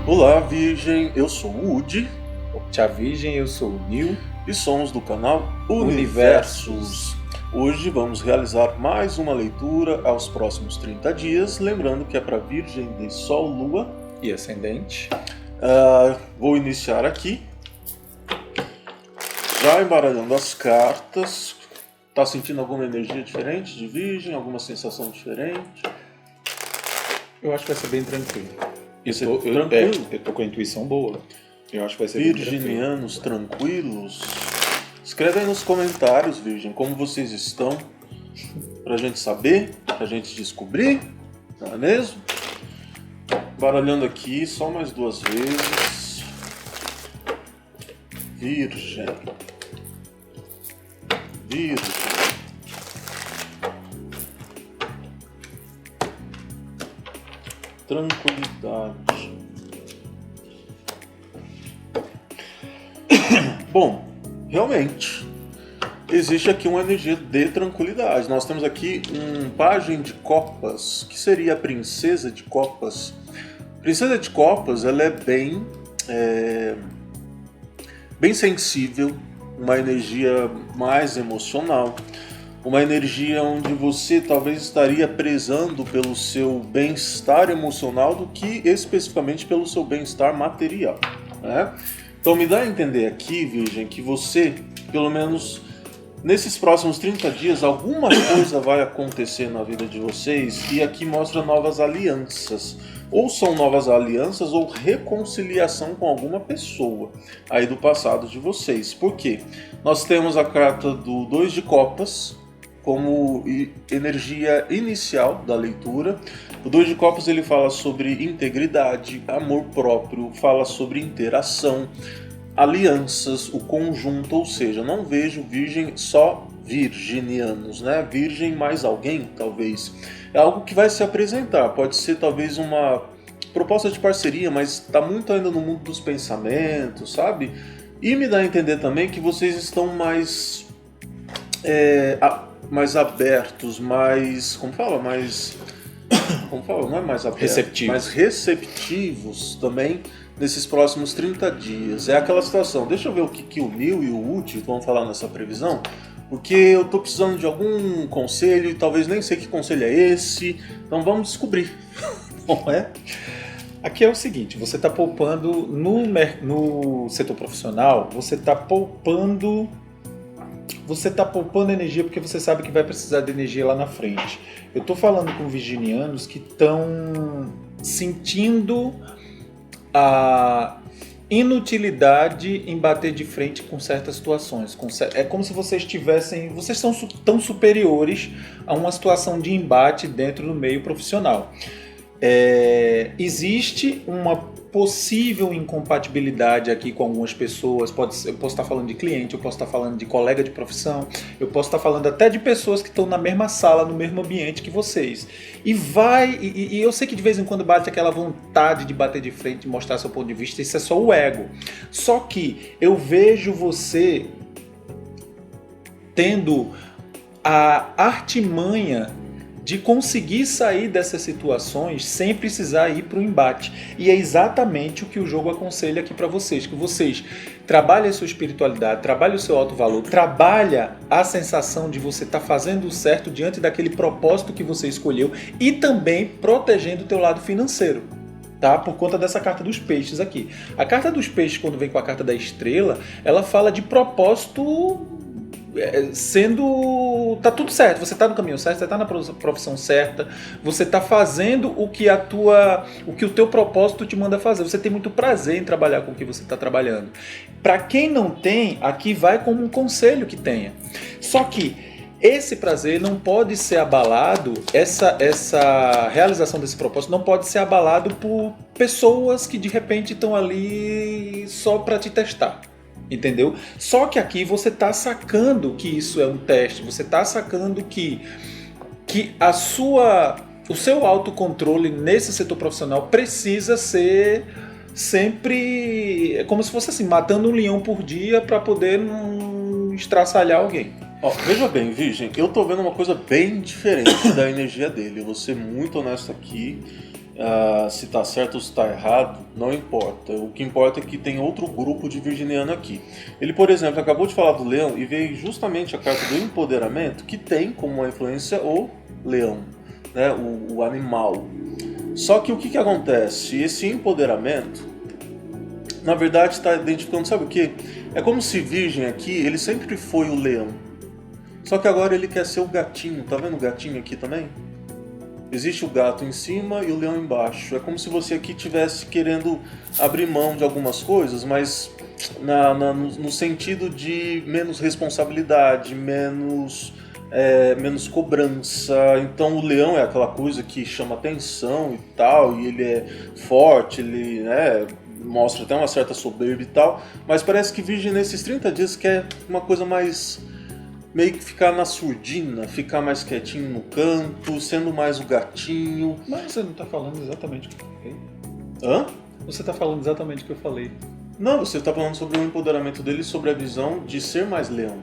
Olá, Virgem, eu sou o Udi Tia Virgem, eu sou o Nil. e somos do canal Universos. Universos. Hoje vamos realizar mais uma leitura aos próximos 30 dias, lembrando que é para Virgem de Sol, Lua. E ascendente. Vou iniciar aqui, já embaralhando as cartas. Tá sentindo alguma energia diferente de Virgem? Alguma sensação diferente? Eu acho que vai ser bem tranquilo. Tranquilo? Eu tô com a intuição boa. Eu acho que vai ser bem tranquilo. Virginianos tranquilos? Escreve aí nos comentários, Virgem, como vocês estão, pra gente saber, pra gente descobrir, não é mesmo? Baralhando aqui só mais duas vezes. Virgem. Tranquilidade. Bom, realmente existe aqui uma energia de tranquilidade. Nós temos aqui um pajem de copas, que seria a princesa de copas. Princesa de copas, ela é bem sensível, uma energia mais emocional, uma energia onde você talvez estaria prezando pelo seu bem-estar emocional do que especificamente pelo seu bem-estar material, né? Então me dá a entender aqui, Virgem, que você, pelo menos nesses próximos 30 dias, alguma coisa vai acontecer na vida de vocês e aqui mostra novas alianças. Ou são novas alianças ou reconciliação com alguma pessoa aí do passado de vocês. Por quê? Nós temos a carta do 2 de copas como energia inicial da leitura. O 2 de copas ele fala sobre integridade, amor próprio, fala sobre interação, alianças, o conjunto, ou seja, não vejo Virgem só virginianos, né? Virgem mais alguém, talvez. É algo que vai se apresentar, pode ser talvez uma proposta de parceria, mas está muito ainda no mundo dos pensamentos, sabe? E me dá a entender também que vocês estão mais abertos, mais... Como fala? Não é mais abertos, Receptivos. mais receptivos também nesses próximos 30 dias. É aquela situação, deixa eu ver o que o Nil e o Uti vão falar nessa previsão, porque eu tô precisando de algum conselho e talvez nem sei que conselho é esse, então vamos descobrir, não é? Aqui é o seguinte, você está poupando no setor profissional, você está poupando energia porque você sabe que vai precisar de energia lá na frente. Eu estou falando com virginianos que estão sentindo a inutilidade em bater de frente com certas situações. É como se vocês são tão superiores a uma situação de embate dentro do meio profissional. Existe uma possível incompatibilidade aqui com algumas pessoas. Eu posso estar falando de cliente, eu posso estar falando de colega de profissão, eu posso estar falando até de pessoas que estão na mesma sala, no mesmo ambiente que vocês. E eu sei que de vez em quando bate aquela vontade de bater de frente, de mostrar seu ponto de vista, isso é só o ego. Só que eu vejo você tendo a artimanha de conseguir sair dessas situações sem precisar ir para o embate. E é exatamente o que o jogo aconselha aqui para vocês, que vocês trabalhem a sua espiritualidade, trabalhem o seu alto valor, trabalhem a sensação de você estar fazendo o certo diante daquele propósito que você escolheu e também protegendo o teu lado financeiro. Tá? Por conta dessa carta dos peixes aqui. A carta dos peixes, quando vem com a carta da estrela, ela fala de propósito tá tudo certo, você tá no caminho certo, você tá na profissão certa, você tá fazendo o que o teu propósito te manda fazer, você tem muito prazer em trabalhar com o que você está trabalhando. Para quem não tem, aqui vai como um conselho que tenha. Só que esse prazer não pode ser abalado, essa realização desse propósito não pode ser abalado por pessoas que de repente estão ali só para te testar. Entendeu? Só que aqui você está sacando que isso é um teste, você está sacando que o seu autocontrole nesse setor profissional precisa ser sempre como se fosse assim, matando um leão por dia para poder não estraçalhar alguém. Veja bem, Virgem, eu tô vendo uma coisa bem diferente da energia dele. Eu vou ser muito honesto aqui. Se está certo ou se está errado, não importa. O que importa é que tem outro grupo de virginiano aqui. Ele, por exemplo, acabou de falar do leão e veio justamente a carta do empoderamento, que tem como uma influência o leão, né? O animal. Só que o que acontece? Esse empoderamento, na verdade, está identificando, sabe o que? É como se virgem aqui, ele sempre foi o leão. Só que agora ele quer ser o gatinho. Tá vendo o gatinho aqui também? Existe o gato em cima e o leão embaixo. É como se você aqui estivesse querendo abrir mão de algumas coisas, mas no sentido de menos responsabilidade, menos cobrança. Então o leão é aquela coisa que chama atenção e tal, e ele é forte, ele, né, mostra até uma certa soberba e tal, mas parece que Virgem nesses 30 dias quer uma coisa mais... meio que ficar na surdina, ficar mais quietinho no canto, sendo mais o gatinho. Mas você não está falando exatamente o que eu falei? Hã? Você está falando exatamente o que eu falei. Não, você está falando sobre o empoderamento dele, sobre a visão de ser mais leão.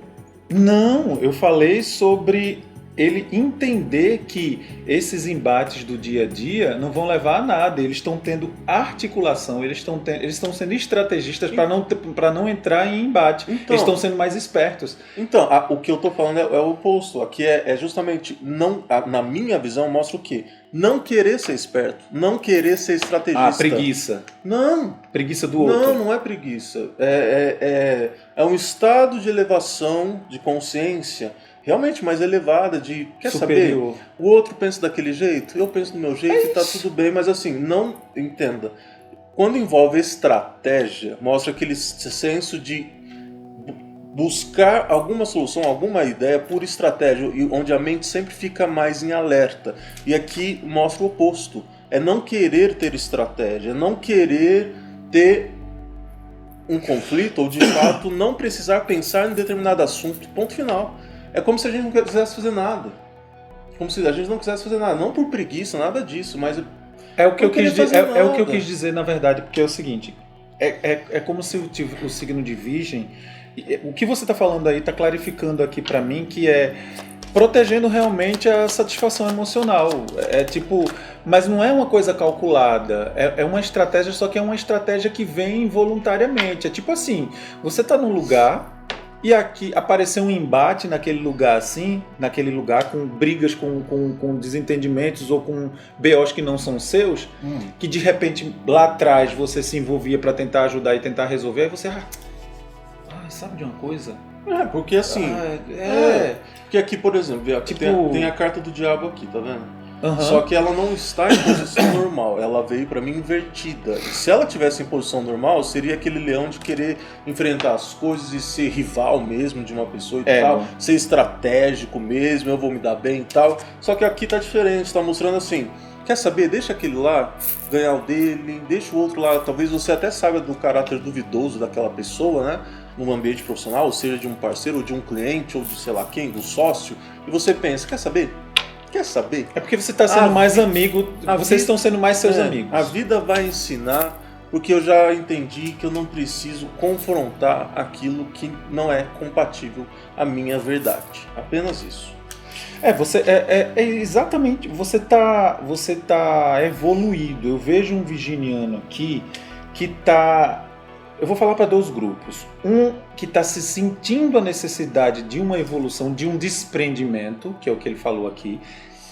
Não, eu falei sobre ele entender que esses embates do dia a dia não vão levar a nada. Eles estão tendo articulação, eles estão sendo estrategistas para não entrar em embate. Então, eles estão sendo mais espertos. Então, o que eu estou falando é o oposto. Aqui é justamente, não, na minha visão, mostra o quê? Não querer ser esperto, não querer ser estrategista. Preguiça. Não. Preguiça do outro. Não é preguiça. É um estado de elevação de consciência realmente mais elevada, de, quer superior. Saber? O outro pensa daquele jeito, eu penso do meu jeito e tá tudo bem, mas assim, não entenda. Quando envolve estratégia, mostra aquele senso de buscar alguma solução, alguma ideia por estratégia, onde a mente sempre fica mais em alerta. E aqui mostra o oposto. É não querer ter estratégia, é não querer ter um conflito, ou de fato não precisar pensar em determinado assunto, ponto final. É como se a gente não quisesse fazer nada. Como se a gente não quisesse fazer nada. Não por preguiça, nada disso, mas... É o que eu quis dizer, na verdade, porque é o seguinte. É como se o signo de Virgem... O que você está falando aí está clarificando aqui para mim que é protegendo realmente a satisfação emocional. É tipo... Mas não é uma coisa calculada. É uma estratégia, só que é uma estratégia que vem voluntariamente. É tipo assim, você está num lugar... E aqui apareceu um embate naquele lugar assim, naquele lugar com brigas, com desentendimentos ou com BOs que não são seus, que de repente lá atrás você se envolvia para tentar ajudar e tentar resolver, aí você, sabe de uma coisa? Porque assim, porque aqui, por exemplo, aqui tem a carta do diabo aqui, tá vendo? Uhum. Só que ela não está em posição normal, ela veio pra mim invertida. E se ela tivesse em posição normal, seria aquele leão de querer enfrentar as coisas e ser rival mesmo de uma pessoa e tal, ser estratégico mesmo, eu vou me dar bem e tal. Só que aqui tá diferente, tá mostrando assim, quer saber, deixa aquele lá ganhar o dele, deixa o outro lá, talvez você até saiba do caráter duvidoso daquela pessoa, né? No ambiente profissional, ou seja, de um parceiro, ou de um cliente, ou de sei lá quem, do sócio, e você pensa, quer saber? É porque você está sendo mais amigo, vocês estão sendo mais seus amigos. A vida vai ensinar, porque eu já entendi que eu não preciso confrontar aquilo que não é compatível à minha verdade. Apenas isso. Exatamente, você tá evoluído. Eu vejo um virginiano aqui que tá... Eu vou falar para dois grupos. Um que está se sentindo a necessidade de uma evolução, de um desprendimento, que é o que ele falou aqui.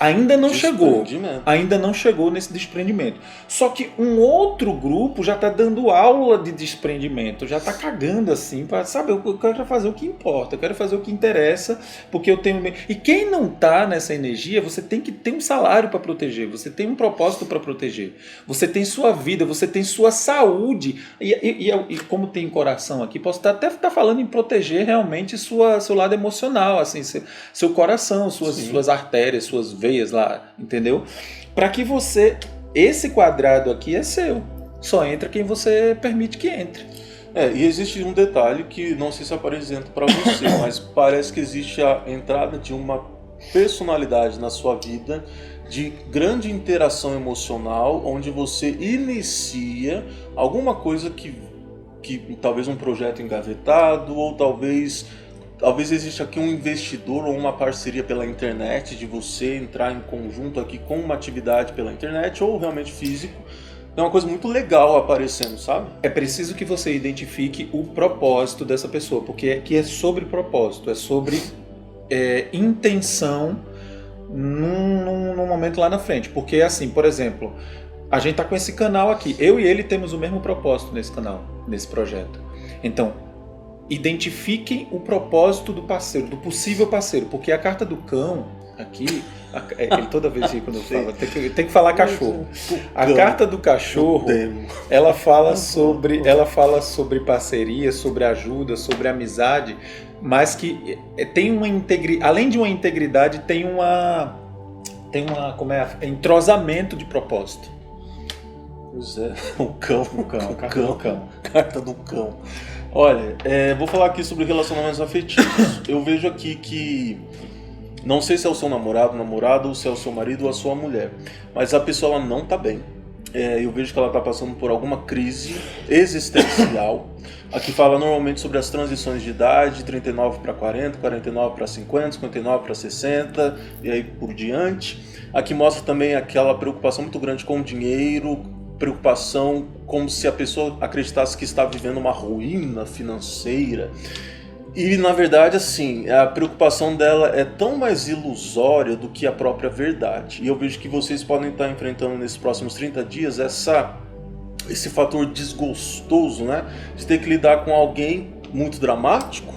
Ainda não chegou nesse desprendimento. Só que um outro grupo já está dando aula de desprendimento, já está cagando assim, para saber, eu quero fazer o que importa, eu quero fazer o que interessa, porque eu tenho... E quem não está nessa energia, você tem que ter um salário para proteger, você tem um propósito para proteger, você tem sua vida, você tem sua saúde, e como tem coração aqui, posso até estar falando em proteger realmente seu lado emocional, assim, seu coração, suas artérias, suas veias lá, entendeu? Para que esse quadrado aqui é seu, só entra quem você permite que entre. E existe um detalhe que não sei se apresenta para você, mas parece que existe a entrada de uma personalidade na sua vida de grande interação emocional, onde você inicia alguma coisa que talvez um projeto engavetado, ou talvez talvez exista aqui um investidor ou uma parceria pela internet, de você entrar em conjunto aqui com uma atividade pela internet ou realmente físico. É uma coisa muito legal aparecendo, sabe? É preciso que você identifique o propósito dessa pessoa, porque aqui é sobre propósito, é sobre intenção num momento lá na frente. Porque assim, por exemplo, a gente tá com esse canal aqui, eu e ele temos o mesmo propósito nesse canal, nesse projeto. Então, identifiquem o propósito do parceiro, do possível parceiro, porque a carta do cão aqui, ele toda vez que quando eu falo, tem que falar cachorro. A carta do cachorro, ela fala sobre parceria, sobre ajuda, sobre amizade, mas que tem uma além de uma integridade, tem como é, entrosamento de propósito. Pois é, o cão. Carta do cão. Carta do cão. Olha, vou falar aqui sobre relacionamentos afetivos. Eu vejo aqui que, não sei se é o seu namorado, ou se é o seu marido ou a sua mulher, mas a pessoa ela não tá bem. Eu vejo que ela tá passando por alguma crise existencial. Aqui fala normalmente sobre as transições de idade, 39 para 40, 49 para 50, 59 para 60 e aí por diante. Aqui mostra também aquela preocupação muito grande com o dinheiro, preocupação como se a pessoa acreditasse que está vivendo uma ruína financeira. E na verdade, assim, a preocupação dela é tão mais ilusória do que a própria verdade. E eu vejo que vocês podem estar enfrentando nesses próximos 30 dias esse fator desgostoso, né? De ter que lidar com alguém muito dramático,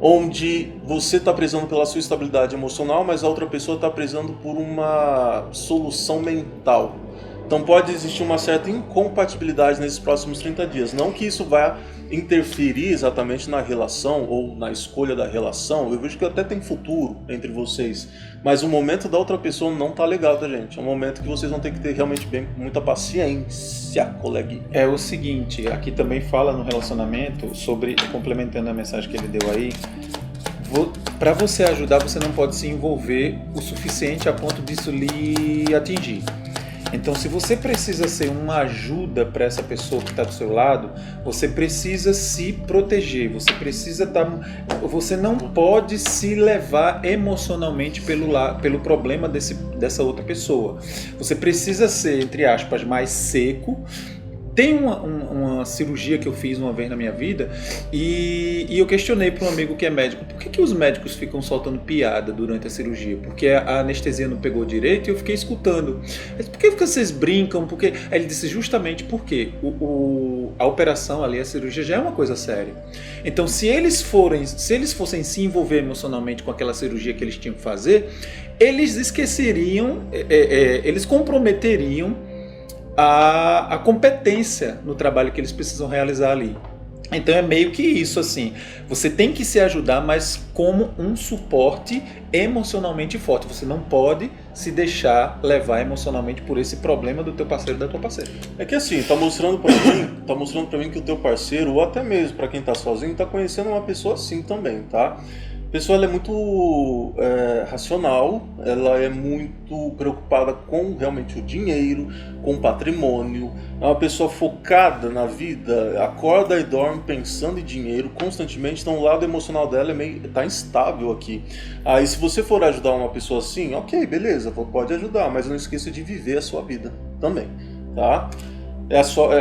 onde você está prezando pela sua estabilidade emocional, mas a outra pessoa está prezando por uma solução mental. Então pode existir uma certa incompatibilidade nesses próximos 30 dias. Não que isso vá interferir exatamente na relação ou na escolha da relação. Eu vejo que até tem futuro entre vocês. Mas o momento da outra pessoa não tá legal, tá, gente? É um momento que vocês vão ter que ter realmente muita paciência, coleguinha. É o seguinte, aqui também fala no relacionamento sobre, complementando a mensagem que ele deu aí, para você ajudar, você não pode se envolver o suficiente a ponto disso lhe atingir. Então, se você precisa ser uma ajuda para essa pessoa que está do seu lado, você precisa se proteger, você não pode se levar emocionalmente pelo problema dessa outra pessoa. Você precisa ser, entre aspas, mais seco. Tem uma cirurgia que eu fiz uma vez na minha vida e eu questionei para um amigo que é médico, por que os médicos ficam soltando piada durante a cirurgia? Porque a anestesia não pegou direito e eu fiquei escutando. Por que vocês brincam? Aí ele disse justamente porque a operação ali, a cirurgia já é uma coisa séria. Então se eles fossem se envolver emocionalmente com aquela cirurgia que eles tinham que fazer, eles esqueceriam, eles comprometeriam a competência no trabalho que eles precisam realizar ali. Então é meio que isso, assim, você tem que se ajudar, mas como um suporte emocionalmente forte. Você não pode se deixar levar emocionalmente por esse problema do teu parceiro, da tua parceira. É que assim, tá mostrando pra mim que o teu parceiro, ou até mesmo pra quem tá sozinho, tá conhecendo uma pessoa assim também, tá? A pessoa ela é muito racional, ela é muito preocupada com realmente o dinheiro, com o patrimônio, é uma pessoa focada na vida, acorda e dorme pensando em dinheiro constantemente, então o lado emocional dela tá instável aqui. Aí se você for ajudar uma pessoa assim, ok, beleza, pode ajudar, mas não esqueça de viver a sua vida também, tá? É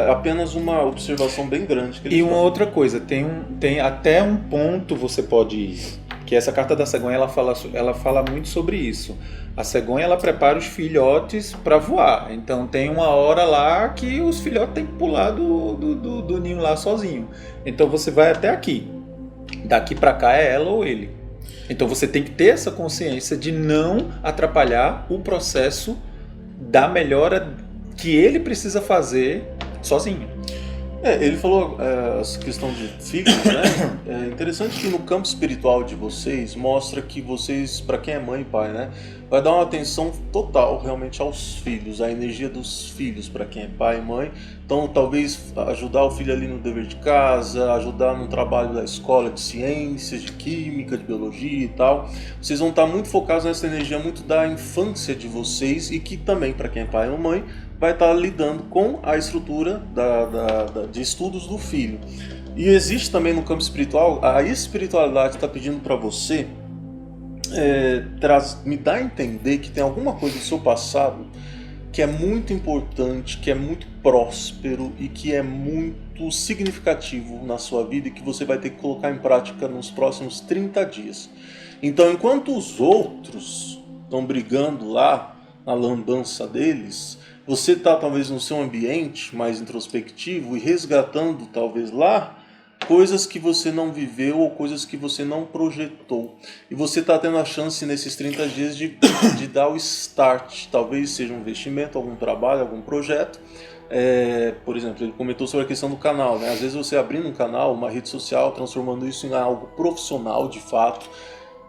apenas uma observação bem grande. E uma outra coisa, tem até um ponto você pode ir. Que essa carta da cegonha ela fala muito sobre isso. A cegonha ela prepara os filhotes para voar. Então tem uma hora lá que os filhotes têm que pular do ninho lá sozinho. Então você vai até aqui. Daqui para cá é ela ou ele. Então você tem que ter essa consciência de não atrapalhar o processo da melhora que ele precisa fazer sozinho. Ele falou essa questão de filhos, né? É interessante que no campo espiritual de vocês mostra que vocês, para quem é mãe e pai, né, vai dar uma atenção total realmente aos filhos, a energia dos filhos para quem é pai e mãe. Então talvez ajudar o filho ali no dever de casa, ajudar no trabalho da escola de ciências, de química, de biologia e tal. Vocês vão estar muito focados nessa energia muito da infância de vocês e que também para quem é pai ou mãe vai estar lidando com a estrutura de estudos do filho. E existe também no campo espiritual, a espiritualidade está pedindo para você me dar a entender que tem alguma coisa do seu passado que é muito importante, que é muito próspero e que é muito significativo na sua vida e que você vai ter que colocar em prática nos próximos 30 dias. Então, enquanto os outros estão brigando lá na lambança deles, você está talvez no seu ambiente mais introspectivo e resgatando talvez lá coisas que você não viveu ou coisas que você não projetou. E você está tendo a chance nesses 30 dias de dar o start. Talvez seja um investimento, algum trabalho, algum projeto. Por exemplo, ele comentou sobre a questão do canal, né? Às vezes você abrindo um canal, uma rede social, transformando isso em algo profissional de fato.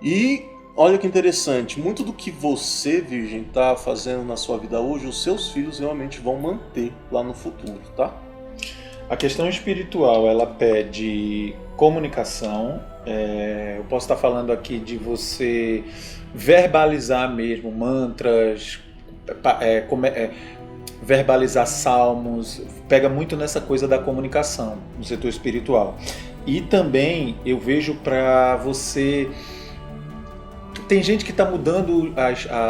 E olha que interessante, muito do que você, Virgem, está fazendo na sua vida hoje, os seus filhos realmente vão manter lá no futuro, tá? A questão espiritual, ela pede comunicação. Eu posso estar falando aqui de você verbalizar mesmo mantras, verbalizar salmos, pega muito nessa coisa da comunicação no setor espiritual. E também eu vejo para você... Tem gente que está mudando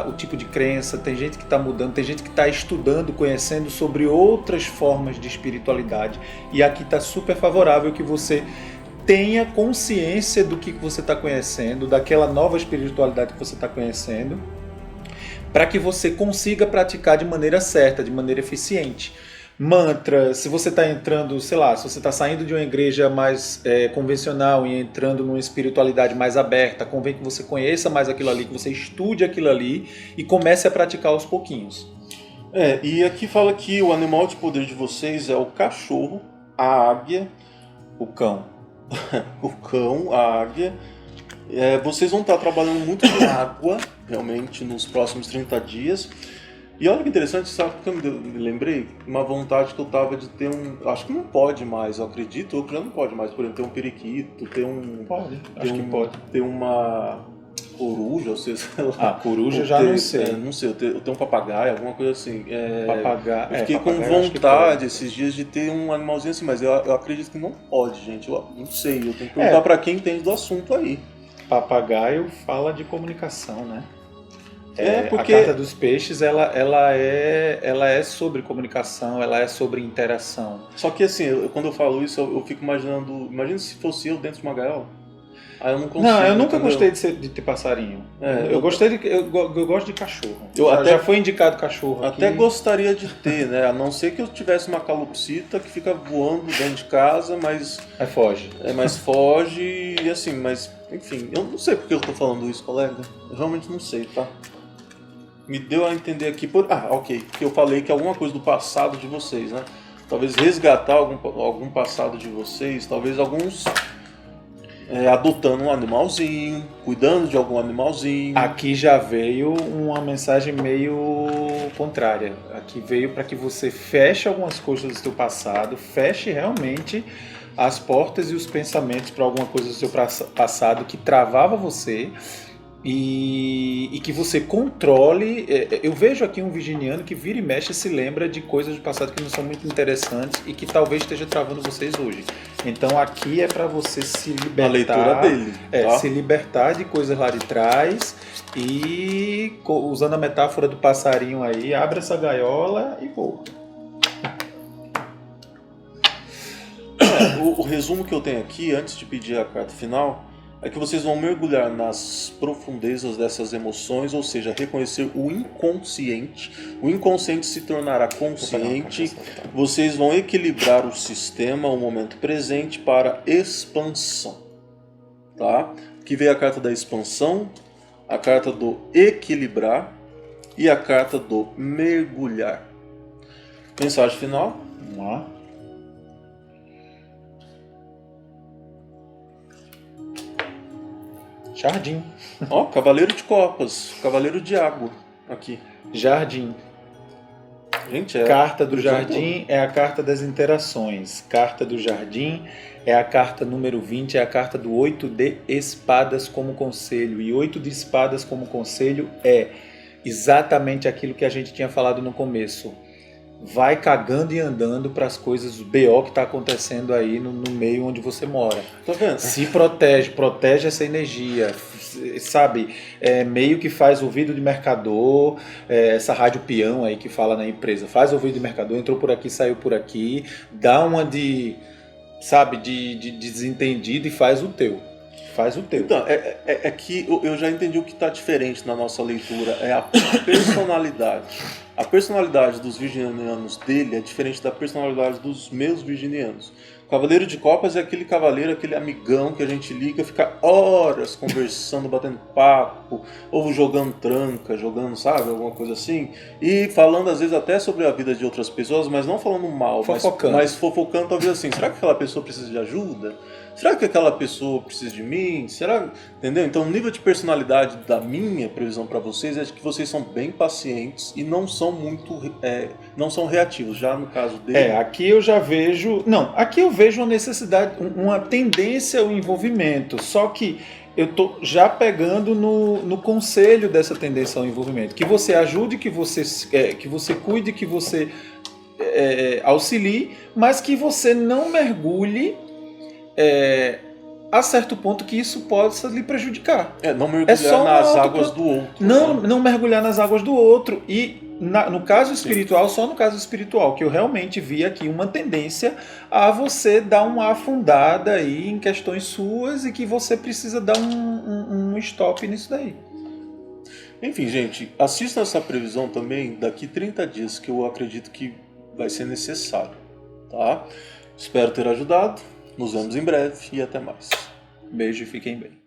o tipo de crença, tem gente que está mudando, tem gente que está estudando, conhecendo sobre outras formas de espiritualidade. E aqui está super favorável que você tenha consciência do que você está conhecendo, daquela nova espiritualidade que você está conhecendo, para que você consiga praticar de maneira certa, de maneira eficiente. Mantra, se você está entrando, sei lá, se você está saindo de uma igreja mais convencional e entrando numa espiritualidade mais aberta, convém que você conheça mais aquilo ali, que você estude aquilo ali e comece a praticar aos pouquinhos. E aqui fala que o animal de poder de vocês é o cachorro, a águia, o cão. O cão, a águia. Vocês vão estar trabalhando muito com água, realmente, nos próximos 30 dias. E olha que interessante, sabe porque eu me lembrei? Uma vontade que eu tava de ter acho que não pode mais, eu acredito, ou que já não pode mais, por exemplo, ter um periquito, ter um... Pode, acho que pode. Ter uma coruja, ou seja, sei lá. Coruja já não sei. Não sei, eu ter um papagaio, alguma coisa assim. Papagaio. Eu fiquei com vontade esses dias de ter um animalzinho assim, mas eu acredito que não pode, gente. Eu não sei, eu tenho que perguntar pra quem entende do assunto aí. Papagaio fala de comunicação, né? Porque... A carta dos peixes ela é sobre comunicação, ela é sobre interação. Só que assim, quando eu falo isso, eu fico imaginando... Imagina se fosse eu dentro de uma gaiola. Aí eu não consigo. Não, eu nunca gostei de ter passarinho. Eu gosto de cachorro. Já foi indicado cachorro até aqui. Gostaria de ter, né? A não ser que eu tivesse uma calopsita que fica voando dentro de casa, mas... foge. Mas foge e assim, mas... Enfim, eu não sei porque eu tô falando isso, colega. Eu realmente não sei, tá? Me deu a entender aqui ok, que eu falei que alguma coisa do passado de vocês, né? Talvez resgatar algum passado de vocês, talvez alguns adotando um animalzinho, cuidando de algum animalzinho. Aqui já veio uma mensagem meio contrária. Aqui veio para que você feche algumas coisas do seu passado, feche realmente as portas e os pensamentos para alguma coisa do seu passado que travava você. E que você controle. Eu vejo aqui um virginiano que vira e mexe se lembra de coisas do passado que não são muito interessantes e que talvez esteja travando vocês hoje. Então aqui é para você se libertar. A leitura dele. Tá? Se libertar de coisas lá de trás e, usando a metáfora do passarinho aí, abre essa gaiola e voa. O resumo que eu tenho aqui, antes de pedir a carta final, é que vocês vão mergulhar nas profundezas dessas emoções, ou seja, reconhecer o inconsciente. O inconsciente se tornará consciente. Vocês vão equilibrar o sistema, o momento presente, para expansão. Tá? Aqui veio a carta da expansão, a carta do equilibrar e a carta do mergulhar. Mensagem final. Vamos lá. Jardim. Cavaleiro de copas, cavaleiro de água, aqui. Jardim. Gente, Carta do jardim é a carta das interações. Carta do jardim é a carta número 20, é a carta do 8 de espadas como conselho. E 8 de espadas como conselho é exatamente aquilo que a gente tinha falado no começo. vai cagando e andando para as coisas, o BO que está acontecendo aí no meio onde você mora. Tá vendo? Se protege essa energia, sabe? Meio que faz ouvido de mercador, essa rádio peão aí que fala na empresa, faz ouvido de mercador, entrou por aqui, saiu por aqui, dá uma de desentendido e faz o teu. Faz o teu. Então, é que eu já entendi o que está diferente na nossa leitura. É a personalidade. A personalidade dos virginianos dele é diferente da personalidade dos meus virginianos. O Cavaleiro de Copas é aquele cavaleiro, aquele amigão que a gente liga, fica horas conversando, batendo papo, ou jogando tranca, jogando, sabe, alguma coisa assim. E falando às vezes até sobre a vida de outras pessoas, mas não falando mal, mas fofocando talvez assim. Será que aquela pessoa precisa de ajuda? Será que aquela pessoa precisa de mim? Será? Entendeu? Então o nível de personalidade da minha previsão para vocês é de que vocês são bem pacientes e não são muito, não são reativos. Já no caso dele... aqui eu já vejo... Não, aqui eu vejo uma necessidade, uma tendência ao envolvimento, só que eu tô já pegando no conselho dessa tendência ao envolvimento. Que você ajude, que você cuide, que você auxilie, mas que você não mergulhe a certo ponto que isso possa lhe prejudicar. Não mergulhar nas águas do outro. Não mergulhar nas águas do outro. E no caso espiritual, só no caso espiritual, que eu realmente vi aqui uma tendência a você dar uma afundada aí em questões suas e que você precisa dar um stop nisso daí. Enfim, gente, assista essa previsão também daqui 30 dias, que eu acredito que vai ser necessário, tá? Espero ter ajudado. Nos vemos em breve e até mais. Beijo e fiquem bem.